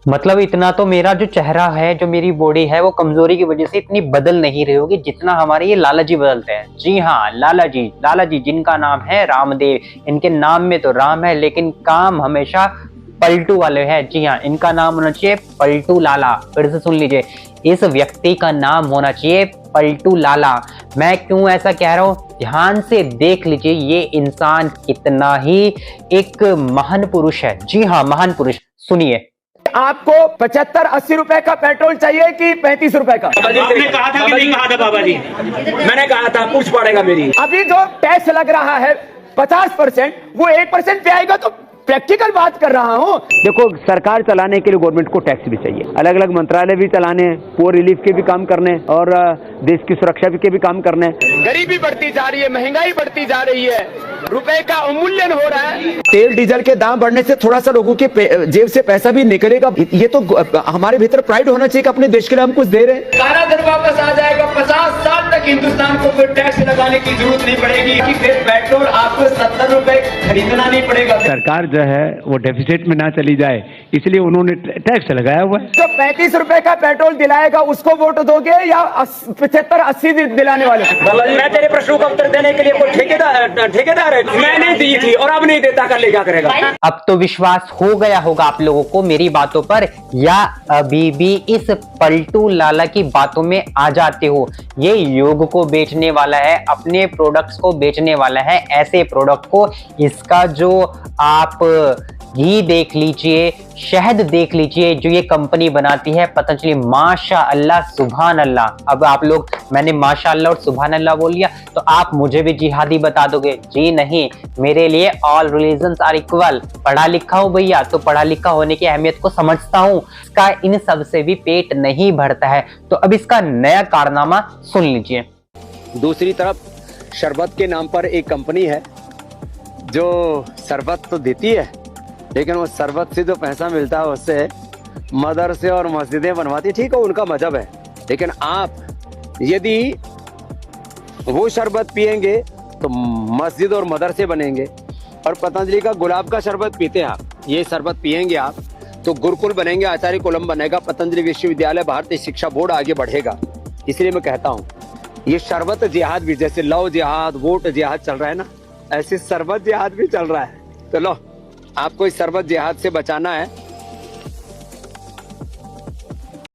मतलब इतना तो मेरा जो चेहरा है, जो मेरी बॉडी है, वो कमजोरी की वजह से इतनी बदल नहीं रही होगी जितना हमारे ये लाला जी बदलते हैं। जी हाँ, लाला जी जिनका नाम है रामदेव। इनके नाम में तो राम है, लेकिन काम हमेशा पलटू वाले हैं। जी हाँ, इनका नाम होना चाहिए पलटू लाला। फिर से सुन लीजिए, इस व्यक्ति का नाम होना चाहिए पलटू लाला। मैं क्यों ऐसा कह रहा हूं, ध्यान से देख लीजिए ये इंसान कितना ही एक महान पुरुष है। जी हाँ, महान पुरुष। सुनिए, आपको 75-80 रुपए का पेट्रोल चाहिए कि 35 रुपए का? आपने कहा था कि नहीं कहा था बाबा जी? मैंने कहा था पूछ पड़ेगा मेरी। अभी जो टैक्स लग रहा है 50%, वो 1% पे आएगा, तो प्रैक्टिकल बात कर रहा हूँ। देखो, सरकार चलाने के लिए गवर्नमेंट को टैक्स भी चाहिए, अलग अलग मंत्रालय भी चलाने, पुअर रिलीफ के भी काम करने और देश की सुरक्षा के भी काम करने। गरीबी बढ़ती जा रही है, महंगाई बढ़ती जा रही है, रुपए का अवमूल्यन हो रहा है। तेल डीजल के दाम बढ़ने से थोड़ा सा लोगों के जेब से पैसा भी निकलेगा। ये तो हमारे भीतर प्राइड होना चाहिए कि अपने देश के लिए हम कुछ दे रहे हैं। काला धन वापस आ जाएगा। 50 साल तक हिंदुस्तान को फिर टैक्स लगाने की जरूरत नहीं पड़ेगी कि फिर पेट्रोल आपको 70 रुपए खरीदना नहीं पड़ेगा। सरकार जो है वो डेफिसिट में ना चली जाए, इसलिए उन्होंने टैक्स लगाया हुआ है। जो 35 रुपए का पेट्रोल दिलाएगा उसको वोट दोगे या 75-80 दिलाने वाले? मैं तेरे प्रश्नों का उत्तर देने के लिए कोई ठेकेदार है? मैंने दी थी और अब नहीं देता, कर ले क्या करेगा? अब तो विश्वास हो गया होगा आप लोगों को मेरी बातों पर, या अभी भी इस पलटू लाला की बातों में आ जाते हो? ये योग को बेचने वाला है, अपने प्रोडक्ट्स को बेचने वाला है, ऐसे प्रोडक्ट को। इसका जो आप घी देख लीजिए, शहद देख लीजिए, जो ये कंपनी बनाती है पतंजलि, माशा अल्लाह सुभान अल्लाह। अब आप लोग, मैंने माशा अल्लाह और सुभान अल्लाह बोल लिया तो आप मुझे भी जिहादी बता दोगे? जी नहीं, मेरे लिए ऑल रिलीजन्स आर इक्वल। पढ़ा लिखा हूं भैया, तो पढ़ा लिखा होने की अहमियत को समझता हूं। इसका इन सब से भी पेट नहीं भरता है। तो अब इसका नया कारनामा सुन लीजिए। दूसरी तरफ शरबत के नाम पर एक कंपनी है जो शरबत तो देती है, लेकिन वो शरबत से जो पैसा मिलता है उससे मदरसे और मस्जिदें बनवाती है। ठीक है, उनका मजहब है, लेकिन आप यदि वो शरबत पिएंगे तो मस्जिद और मदरसे बनेंगे। और पतंजलि का गुलाब का शरबत पीते हैं आप, ये शरबत पिएंगे आप तो गुरुकुल बनेंगे, आचार्य कुलम बनेगा, पतंजलि विश्वविद्यालय, भारतीय शिक्षा बोर्ड आगे बढ़ेगा। इसलिए मैं कहता हूँ ये शरबत जिहाद भी, जैसे लव जिहाद, वोट जिहाद चल रहा है ना, ऐसे शरबत जिहाद भी चल रहा है। तो लो, आपको इस शरबत जिहाद से बचाना है